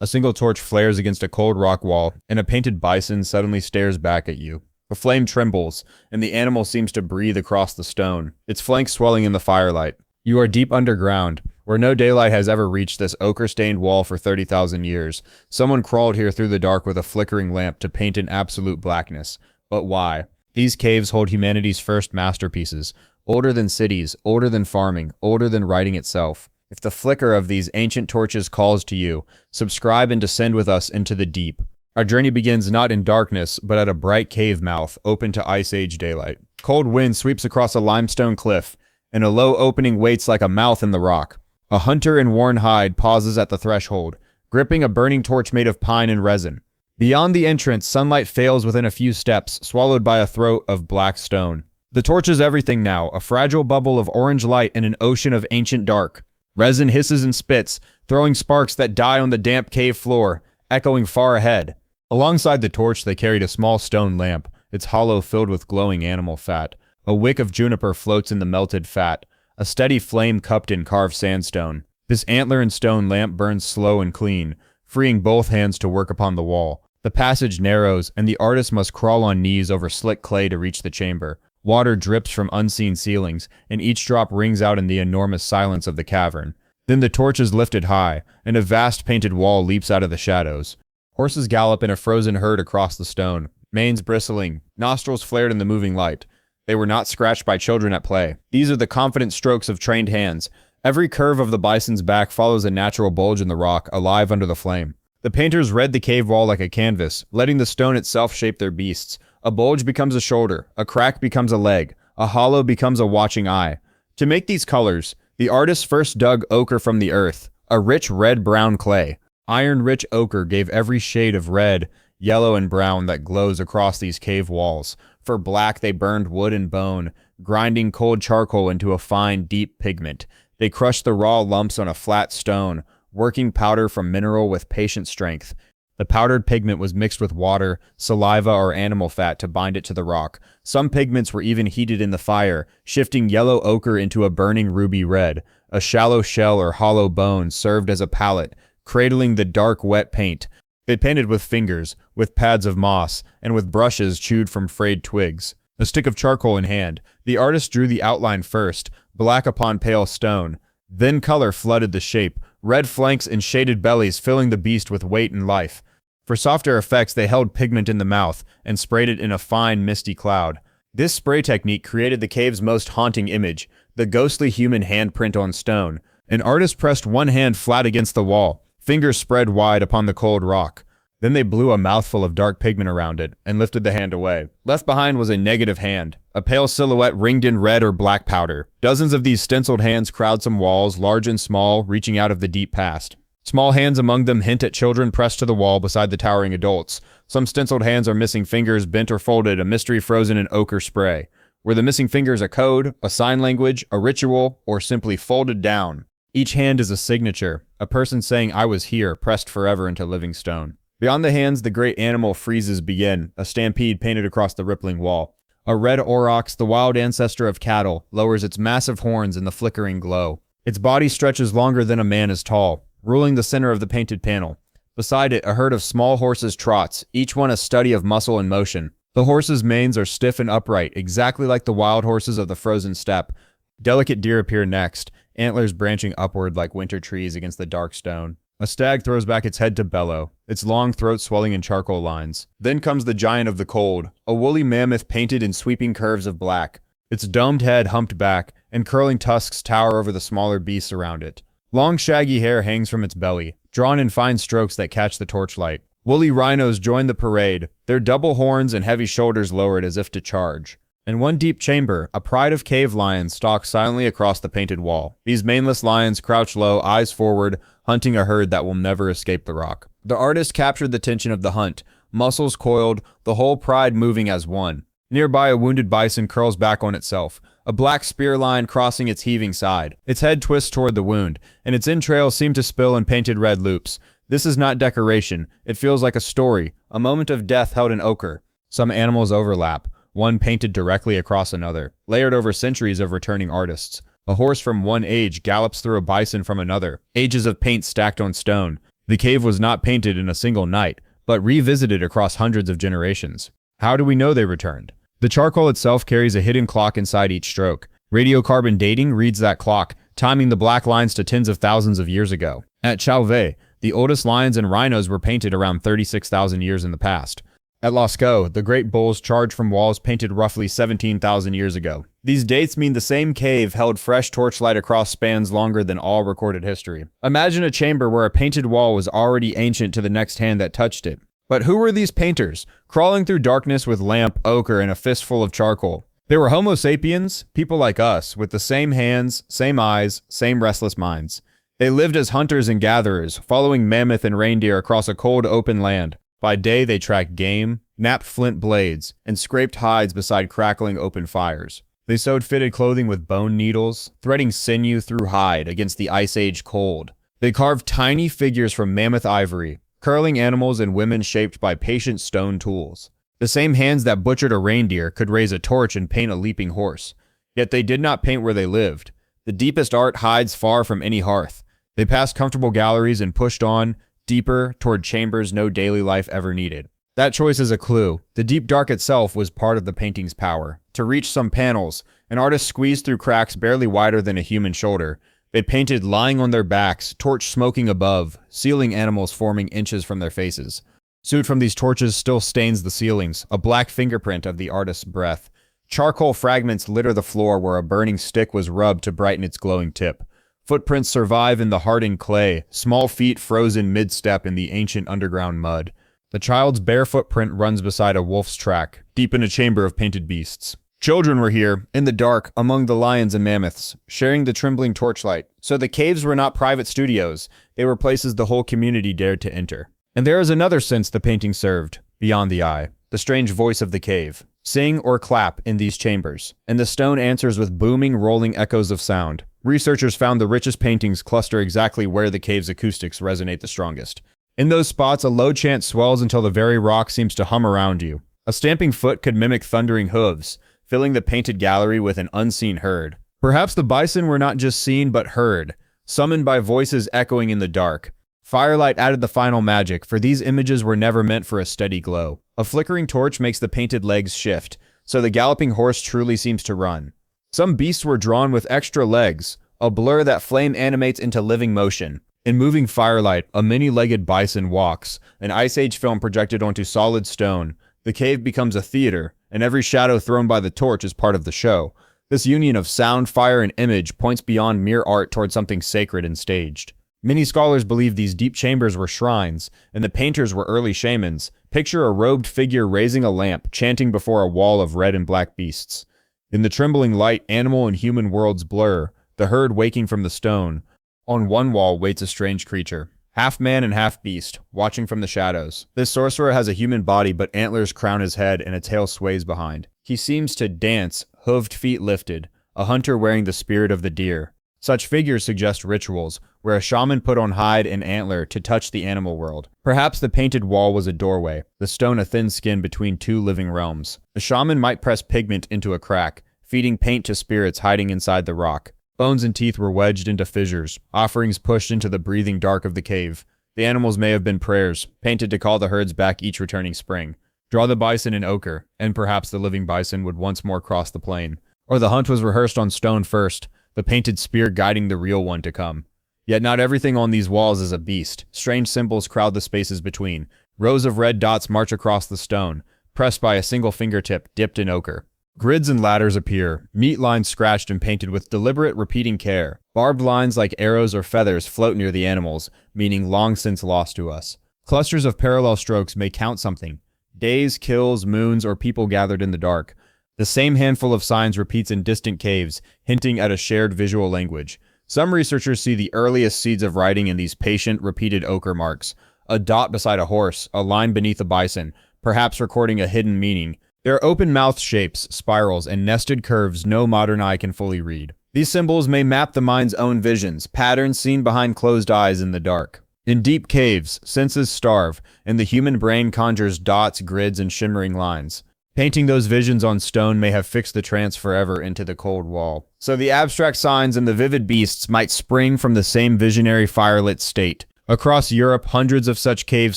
A single torch flares against a cold rock wall, and a painted bison suddenly stares back at you. The flame trembles, and the animal seems to breathe across the stone, its flanks swelling in the firelight. You are deep underground, where no daylight has ever reached this ochre-stained wall for 30,000 years. Someone crawled here through the dark with a flickering lamp to paint in absolute blackness. But why? These caves hold humanity's first masterpieces, older than cities, older than farming, older than writing itself. If the flicker of these ancient torches calls to you, subscribe and descend with us into the deep. Our journey begins not in darkness, but at a bright cave mouth, open to Ice Age daylight. Cold wind sweeps across a limestone cliff, and a low opening waits like a mouth in the rock. A hunter in worn hide pauses at the threshold, gripping a burning torch made of pine and resin. Beyond the entrance, sunlight fails within a few steps, swallowed by a throat of black stone. The torch is everything now, a fragile bubble of orange light in an ocean of ancient dark. Resin hisses and spits, throwing sparks that die on the damp cave floor, echoing far ahead. Alongside the torch, they carried a small stone lamp, its hollow filled with glowing animal fat. A wick of juniper floats in the melted fat, a steady flame cupped in carved sandstone. This antler and stone lamp burns slow and clean, freeing both hands to work upon the wall. The passage narrows, and the artist must crawl on knees over slick clay to reach the chamber. Water drips from unseen ceilings, and each drop rings out in the enormous silence of the cavern. Then the torch is lifted high, and a vast painted wall leaps out of the shadows. Horses gallop in a frozen herd across the stone, manes bristling, nostrils flared in the moving light. They were not scratched by children at play. These are the confident strokes of trained hands. Every curve of the bison's back follows a natural bulge in the rock, alive under the flame. The painters read the cave wall like a canvas, letting the stone itself shape their beasts. A bulge becomes a shoulder, a crack becomes a leg, a hollow becomes a watching eye. To make these colors, the artist first dug ochre from the earth, a rich red-brown clay. Iron-rich ochre gave every shade of red, yellow, and brown that glows across these cave walls. For black they burned wood and bone, grinding cold charcoal into a fine, deep pigment. They crushed the raw lumps on a flat stone, working powder from mineral with patient strength. The powdered pigment was mixed with water, saliva, or animal fat to bind it to the rock. Some pigments were even heated in the fire, shifting yellow ochre into a burning ruby red. A shallow shell or hollow bone served as a palette, cradling the dark, wet paint. They painted with fingers, with pads of moss, and with brushes chewed from frayed twigs. A stick of charcoal in hand, the artist drew the outline first, black upon pale stone. Then color flooded the shape, red flanks and shaded bellies filling the beast with weight and life. For softer effects, they held pigment in the mouth and sprayed it in a fine, misty cloud. This spray technique created the cave's most haunting image, the ghostly human handprint on stone. An artist pressed one hand flat against the wall, fingers spread wide upon the cold rock. Then they blew a mouthful of dark pigment around it and lifted the hand away. Left behind was a negative hand, a pale silhouette ringed in red or black powder. Dozens of these stenciled hands crowd some walls, large and small, reaching out of the deep past. Small hands among them hint at children pressed to the wall beside the towering adults. Some stenciled hands are missing fingers, bent or folded, a mystery frozen in ochre spray. Were the missing fingers a code, a sign language, a ritual, or simply folded down? Each hand is a signature, a person saying "I was here," pressed forever into living stone. Beyond the hands, the great animal freezes begin, a stampede painted across the rippling wall. A red aurochs, the wild ancestor of cattle, lowers its massive horns in the flickering glow. Its body stretches longer than a man is tall, ruling the center of the painted panel. Beside it, a herd of small horses trots, each one a study of muscle and motion. The horses' manes are stiff and upright, exactly like the wild horses of the frozen steppe. Delicate deer appear next, antlers branching upward like winter trees against the dark stone. A stag throws back its head to bellow, its long throat swelling in charcoal lines. Then comes the giant of the cold, a woolly mammoth painted in sweeping curves of black. Its domed head humped back, and curling tusks tower over the smaller beasts around it. Long shaggy hair hangs from its belly, drawn in fine strokes that catch the torchlight. Woolly rhinos join the parade, their double horns and heavy shoulders lowered as if to charge. In one deep chamber, a pride of cave lions stalks silently across the painted wall. These maneless lions crouch low, eyes forward, hunting a herd that will never escape the rock. The artist captured the tension of the hunt, muscles coiled, the whole pride moving as one. Nearby, a wounded bison curls back on itself, a black spear line crossing its heaving side. Its head twists toward the wound, and its entrails seem to spill in painted red loops. This is not decoration. It feels like a story, a moment of death held in ochre. Some animals overlap, one painted directly across another, layered over centuries of returning artists. A horse from one age gallops through a bison from another, ages of paint stacked on stone. The cave was not painted in a single night, but revisited across hundreds of generations. How do we know they returned? The charcoal itself carries a hidden clock inside each stroke. Radiocarbon dating reads that clock, timing the black lines to tens of thousands of years ago. At Chauvet, the oldest lions and rhinos were painted around 36,000 years in the past. At Lascaux, the great bulls charged from walls painted roughly 17,000 years ago. These dates mean the same cave held fresh torchlight across spans longer than all recorded history. Imagine a chamber where a painted wall was already ancient to the next hand that touched it. But who were these painters, crawling through darkness with lamp, ochre, and a fistful of charcoal? They were Homo sapiens, people like us, with the same hands, same eyes, same restless minds. They lived as hunters and gatherers, following mammoth and reindeer across a cold, open land. By day, they tracked game, knapped flint blades, and scraped hides beside crackling open fires. They sewed fitted clothing with bone needles, threading sinew through hide against the Ice Age cold. They carved tiny figures from mammoth ivory, curling animals and women shaped by patient stone tools. The same hands that butchered a reindeer could raise a torch and paint a leaping horse. Yet they did not paint where they lived. The deepest art hides far from any hearth. They passed comfortable galleries and pushed on, deeper, toward chambers no daily life ever needed. That choice is a clue. The deep dark itself was part of the painting's power. To reach some panels, an artist squeezed through cracks barely wider than a human shoulder. They painted lying on their backs, torch smoking above, ceiling animals forming inches from their faces. Soot from these torches still stains the ceilings, a black fingerprint of the artist's breath. Charcoal fragments litter the floor where a burning stick was rubbed to brighten its glowing tip. Footprints survive in the hardened clay, small feet frozen mid-step in the ancient underground mud. The child's bare footprint runs beside a wolf's track, deep in a chamber of painted beasts. Children were here, in the dark, among the lions and mammoths, sharing the trembling torchlight. So the caves were not private studios, they were places the whole community dared to enter. And there is another sense the painting served, beyond the eye, the strange voice of the cave. Sing or clap in these chambers, and the stone answers with booming, rolling echoes of sound. Researchers found the richest paintings cluster exactly where the cave's acoustics resonate the strongest. In those spots, a low chant swells until the very rock seems to hum around you. A stamping foot could mimic thundering hooves, filling the painted gallery with an unseen herd. Perhaps the bison were not just seen but heard, summoned by voices echoing in the dark. Firelight added the final magic, for these images were never meant for a steady glow. A flickering torch makes the painted legs shift, so the galloping horse truly seems to run. Some beasts were drawn with extra legs, a blur that flame animates into living motion. In moving firelight, a many-legged bison walks, an Ice Age film projected onto solid stone. The cave becomes a theater, and every shadow thrown by the torch is part of the show. This union of sound, fire, and image points beyond mere art toward something sacred and staged. Many scholars believe these deep chambers were shrines, and the painters were early shamans. Picture a robed figure raising a lamp, chanting before a wall of red and black beasts. In the trembling light, animal and human worlds blur, the herd waking from the stone. On one wall waits a strange creature, half man and half beast, watching from the shadows. This sorcerer has a human body, but antlers crown his head and a tail sways behind. He seems to dance, hooved feet lifted, a hunter wearing the spirit of the deer. Such figures suggest rituals, where a shaman put on hide and antler to touch the animal world. Perhaps the painted wall was a doorway, the stone a thin skin between two living realms. The shaman might press pigment into a crack, feeding paint to spirits hiding inside the rock. Bones and teeth were wedged into fissures, offerings pushed into the breathing dark of the cave. The animals may have been prayers, painted to call the herds back each returning spring. Draw the bison in ochre, and perhaps the living bison would once more cross the plain. Or the hunt was rehearsed on stone first, the painted spear guiding the real one to come. Yet not everything on these walls is a beast. Strange symbols crowd the spaces between. Rows of red dots march across the stone, pressed by a single fingertip dipped in ochre. Grids and ladders appear, meat lines scratched and painted with deliberate repeating care. Barbed lines like arrows or feathers float near the animals, meaning long since lost to us. Clusters of parallel strokes may count something. Days, kills, moons, or people gathered in the dark. The same handful of signs repeats in distant caves, hinting at a shared visual language. Some researchers see the earliest seeds of writing in these patient, repeated ochre marks. A dot beside a horse, a line beneath a bison, perhaps recording a hidden meaning. There are open-mouthed shapes, spirals, and nested curves no modern eye can fully read. These symbols may map the mind's own visions, patterns seen behind closed eyes in the dark. In deep caves, senses starve, and the human brain conjures dots, grids, and shimmering lines. Painting those visions on stone may have fixed the trance forever into the cold wall. So the abstract signs and the vivid beasts might spring from the same visionary firelit state, Across Europe, hundreds of such caves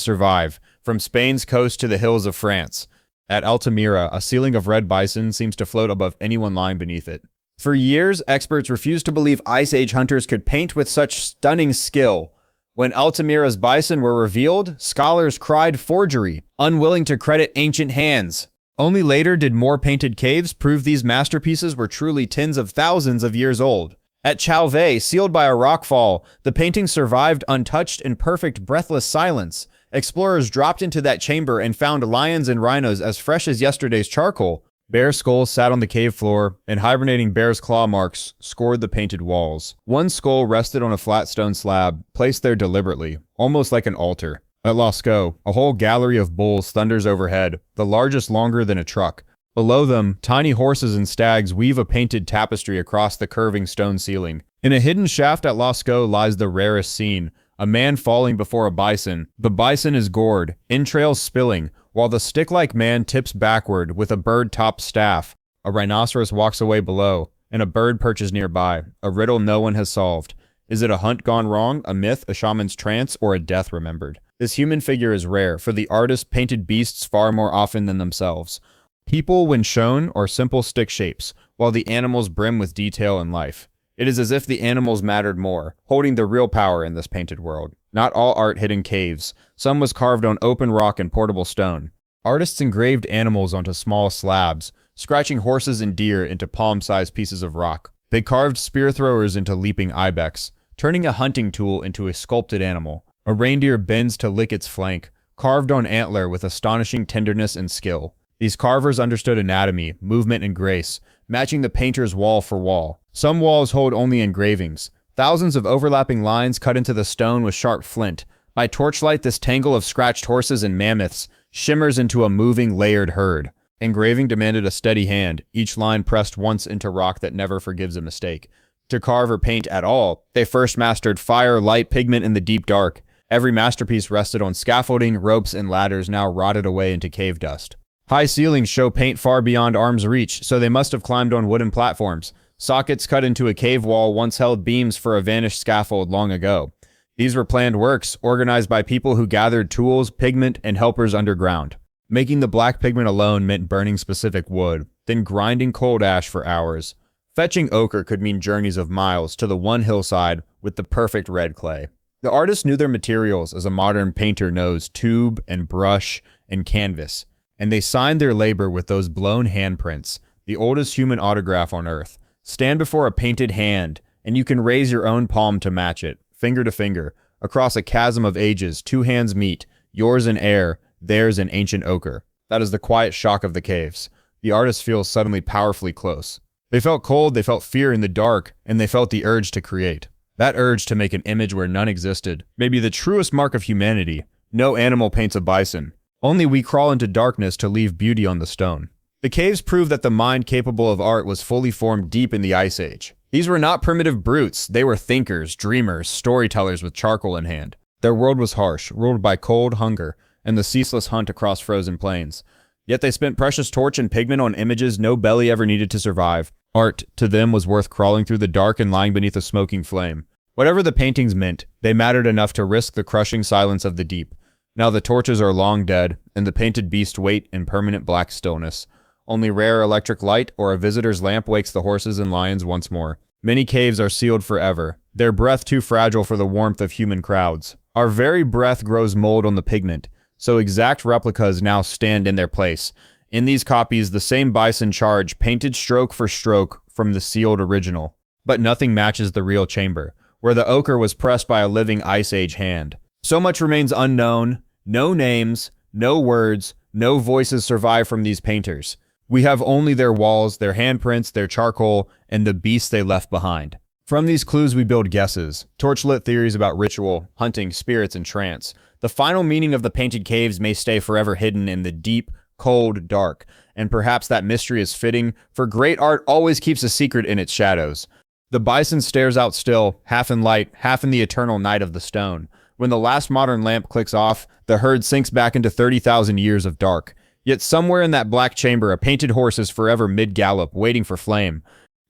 survive, from Spain's coast to the hills of France. At Altamira, a ceiling of red bison seems to float above anyone lying beneath it. For years, experts refused to believe Ice Age hunters could paint with such stunning skill. When Altamira's bison were revealed, scholars cried forgery, unwilling to credit ancient hands. Only later did more painted caves prove these masterpieces were truly tens of thousands of years old. At Chauvet, sealed by a rockfall, the painting survived untouched in perfect, breathless silence. Explorers dropped into that chamber and found lions and rhinos as fresh as yesterday's charcoal. Bear skulls sat on the cave floor, and hibernating bear's claw marks scored the painted walls. One skull rested on a flat stone slab, placed there deliberately, almost like an altar. At Lascaux, a whole gallery of bulls thunders overhead, the largest longer than a truck. Below them, tiny horses and stags weave a painted tapestry across the curving stone ceiling. In a hidden shaft at Lascaux lies the rarest scene, a man falling before a bison. The bison is gored, entrails spilling, while the stick-like man tips backward with a bird-topped staff. A rhinoceros walks away below, and a bird perches nearby, a riddle no one has solved. Is it a hunt gone wrong, a myth, a shaman's trance, or a death remembered? This human figure is rare, for the artist painted beasts far more often than themselves. People, when shown, are simple stick shapes, while the animals brim with detail and life. It is as if the animals mattered more, holding the real power in this painted world. Not all art hid in caves. Some was carved on open rock and portable stone. Artists engraved animals onto small slabs, scratching horses and deer into palm-sized pieces of rock. They carved spear throwers into leaping ibex, turning a hunting tool into a sculpted animal. A reindeer bends to lick its flank, carved on antler with astonishing tenderness and skill. These carvers understood anatomy, movement, and grace, matching the painter's wall for wall. Some walls hold only engravings, thousands of overlapping lines cut into the stone with sharp flint. By torchlight, this tangle of scratched horses and mammoths shimmers into a moving, layered herd. Engraving demanded a steady hand, each line pressed once into rock that never forgives a mistake. To carve or paint at all, they first mastered fire, light, pigment, and the deep dark. Every masterpiece rested on scaffolding, ropes, and ladders now rotted away into cave dust. High ceilings show paint far beyond arm's reach, so they must have climbed on wooden platforms. Sockets cut into a cave wall once held beams for a vanished scaffold long ago. These were planned works, organized by people who gathered tools, pigment, and helpers underground. Making the black pigment alone meant burning specific wood, then grinding cold ash for hours. Fetching ochre could mean journeys of miles to the one hillside with the perfect red clay. The artists knew their materials as a modern painter knows tube and brush and canvas, and they signed their labor with those blown handprints, the oldest human autograph on earth. Stand before a painted hand, and you can raise your own palm to match it, finger to finger. Across a chasm of ages, two hands meet, yours in air, theirs in ancient ochre. That is the quiet shock of the caves. The artist feels suddenly powerfully close. They felt cold, they felt fear in the dark, and they felt the urge to create. That urge to make an image where none existed may be the truest mark of humanity. No animal paints a bison. Only we crawl into darkness to leave beauty on the stone. The caves prove that the mind capable of art was fully formed deep in the Ice Age. These were not primitive brutes, they were thinkers, dreamers, storytellers with charcoal in hand. Their world was harsh, ruled by cold, hunger, and the ceaseless hunt across frozen plains. Yet they spent precious torch and pigment on images no belly ever needed to survive. Art, to them, was worth crawling through the dark and lying beneath a smoking flame. Whatever the paintings meant, they mattered enough to risk the crushing silence of the deep. Now the torches are long dead, and the painted beasts wait in permanent black stillness. Only rare electric light or a visitor's lamp wakes the horses and lions once more. Many caves are sealed forever, their breath too fragile for the warmth of human crowds. Our very breath grows mold on the pigment, so exact replicas now stand in their place. In these copies, the same bison charge, painted stroke for stroke from the sealed original. But nothing matches the real chamber, where the ochre was pressed by a living Ice Age hand. So much remains unknown. No names, no words, no voices survive from these painters. We have only their walls, their handprints, their charcoal, and the beasts they left behind. From these clues we build guesses, torchlit theories about ritual, hunting, spirits, and trance. The final meaning of the painted caves may stay forever hidden in the deep, cold dark, and perhaps that mystery is fitting, for great art always keeps a secret in its shadows. The bison stares out still, half in light, half in the eternal night of the stone. When the last modern lamp clicks off, the herd sinks back into 30,000 years of dark. Yet somewhere in that black chamber, a painted horse is forever mid-gallop, waiting for flame.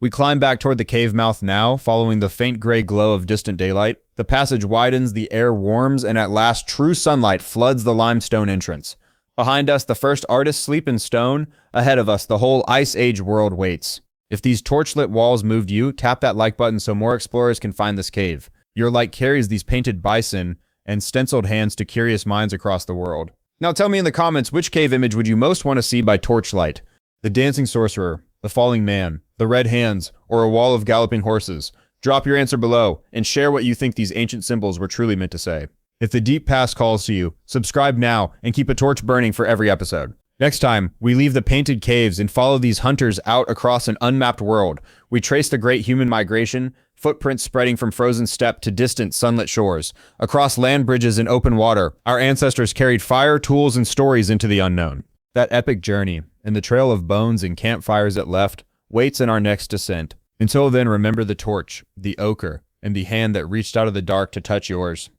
We climb back toward the cave mouth now, following the faint gray glow of distant daylight. The passage widens, the air warms, and at last true sunlight floods the limestone entrance. Behind us, the first artists sleep in stone. Ahead of us, the whole Ice Age world waits. If these torchlit walls moved you, tap that like button so more explorers can find this cave. Your light carries these painted bison and stenciled hands to curious minds across the world. Now tell me in the comments, which cave image would you most want to see by torchlight? The dancing sorcerer, the falling man, the red hands, or a wall of galloping horses? Drop your answer below and share what you think these ancient symbols were truly meant to say. If the deep past calls to you, subscribe now and keep a torch burning for every episode. Next time, we leave the painted caves and follow these hunters out across an unmapped world. We trace the great human migration, footprints spreading from frozen steppe to distant sunlit shores. Across land bridges and open water, our ancestors carried fire, tools, and stories into the unknown. That epic journey, and the trail of bones and campfires it left, waits in our next descent. Until then, remember the torch, the ochre, and the hand that reached out of the dark to touch yours.